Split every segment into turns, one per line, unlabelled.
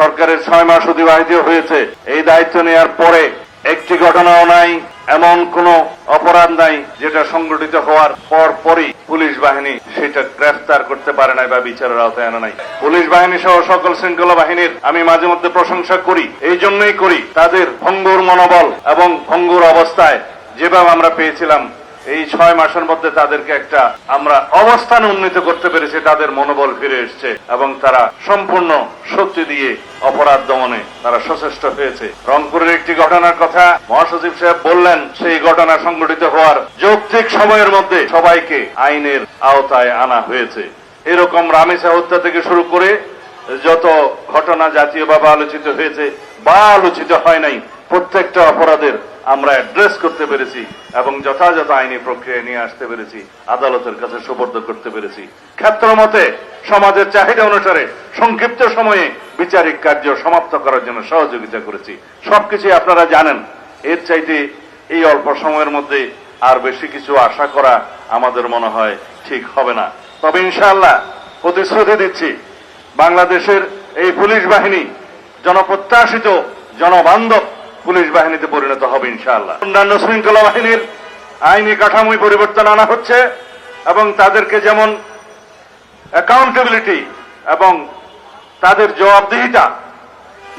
সরকারের 6 মাস অতিবাহিত হয়েছে। এই দায়িত্ব নেওয়ার পরে একটি ঘটনাও নাই, এমন কোন অপরাধ নাই যেটা সংগঠিত হওয়ার পরই পুলিশ বাহিনী সেটা গ্রেফতার করতে পারে নাই বা বিচারের আওতায় আনা নাই। পুলিশ বাহিনী সহ সকল শৃঙ্খলা বাহিনীর আমি মাঝে মধ্যে প্রশংসা করি, এই জন্যই করি তাদের ভঙ্গুর মনোবল এবং ভঙ্গুর অবস্থায় যেভাবে আমরা পেয়েছিলাম এই 6 মাসের মধ্যে তাদেরকে একটা আমরা অবস্থানে উন্নীত করতে পেরেছি, তাদের মনোবল ফিরে এসেছে এবং তারা সম্পূর্ণ শক্তি দিয়ে অপরাধ দমনে তারা সচেষ্ট হয়েছে। রংপুরের একটি ঘটনার কথা মহাসচিব সাহেব বললেন, সেই ঘটনা সংঘটিত হওয়ার যৌক্তিক সময়ের মধ্যে সবাইকে আইনের আওতায় আনা হয়েছে। এরকম রামেসা হত্যা থেকে শুরু করে যত ঘটনা জাতীয়ভাবে আলোচিত হয়েছে বা আলোচিত হয় নাই, প্রত্যেকটা অপরাধের আমরা অ্যাড্রেস করতে পেরেছি এবং যথাযথ আইনি প্রক্রিয়ায় নিয়ে আসতে পেরেছি, আদালতের কাছে সুপর্দ করতে পেরেছি। ক্ষেত্রমতে সমাজের চাহিদা অনুসারে সংক্ষিপ্ত সময়ে বিচারিক কার্য সমাপ্ত করার জন্য সহযোগিতা করেছি। সবকিছু আপনারা জানেন। এর চাইতে এই অল্প সময়ের মধ্যে আর বেশি কিছু আশা করা আমাদের মনে হয় ঠিক হবে না। তবে ইনশাআল্লাহ প্রতিশ্রুতি দিচ্ছি, বাংলাদেশের এই পুলিশ বাহিনী জনপ্রত্যাশিত জনবান্ধব পুলিশ বাহিনীতে পরিণত হবে ইনশাআল্লাহ। অন্যান্য শৃঙ্খলা বাহিনীর আইনি কাঠামোয় পরিবর্তন আনা হচ্ছে এবং তাদেরকে যেমন অ্যাকাউন্টেবিলিটি এবং তাদের জবাবদিহিতা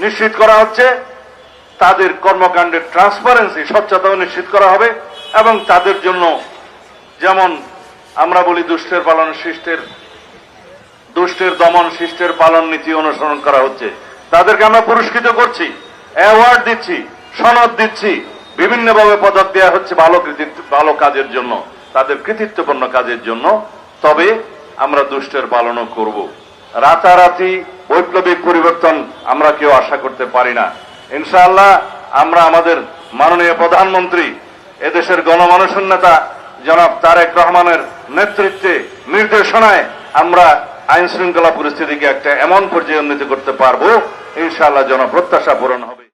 নিশ্চিত করা হচ্ছে, তাদের কর্মকাণ্ডের ট্রান্সপারেন্সি স্বচ্ছতাও নিশ্চিত করা হবে এবং তাদের জন্য যেমন আমরা বলি দুষ্টের দমন শিষ্টের পালন নীতি অনুসরণ করা হচ্ছে, তাদেরকে আমরা পুরস্কৃত করছি, অ্যাওয়ার্ড দিচ্ছি, সনদ দিচ্ছি, বিভিন্নভাবে পদক দেওয়া হচ্ছে ভালো কাজের জন্য, তাদের কৃতিত্বপূর্ণ কাজের জন্য। তবে আমরা দুষ্টের পালনও করব। রাতারাতি বৈপ্লবিক পরিবর্তন আমরা কেউ আশা করতে পারি না। ইনশাআল্লাহ আমরা আমাদের মাননীয় প্রধানমন্ত্রী, এদেশের গণমানুষের নেতা জনাব তারেক রহমানের নেতৃত্বে নির্দেশনায় আমরা আইন শৃঙ্খলা পরিস্থিতিকে একটা এমন পর্যায়ে উন্নীত করতে পারবো, ইনশাআল্লাহ জনপ্রত্যাশা পূরণ হবে।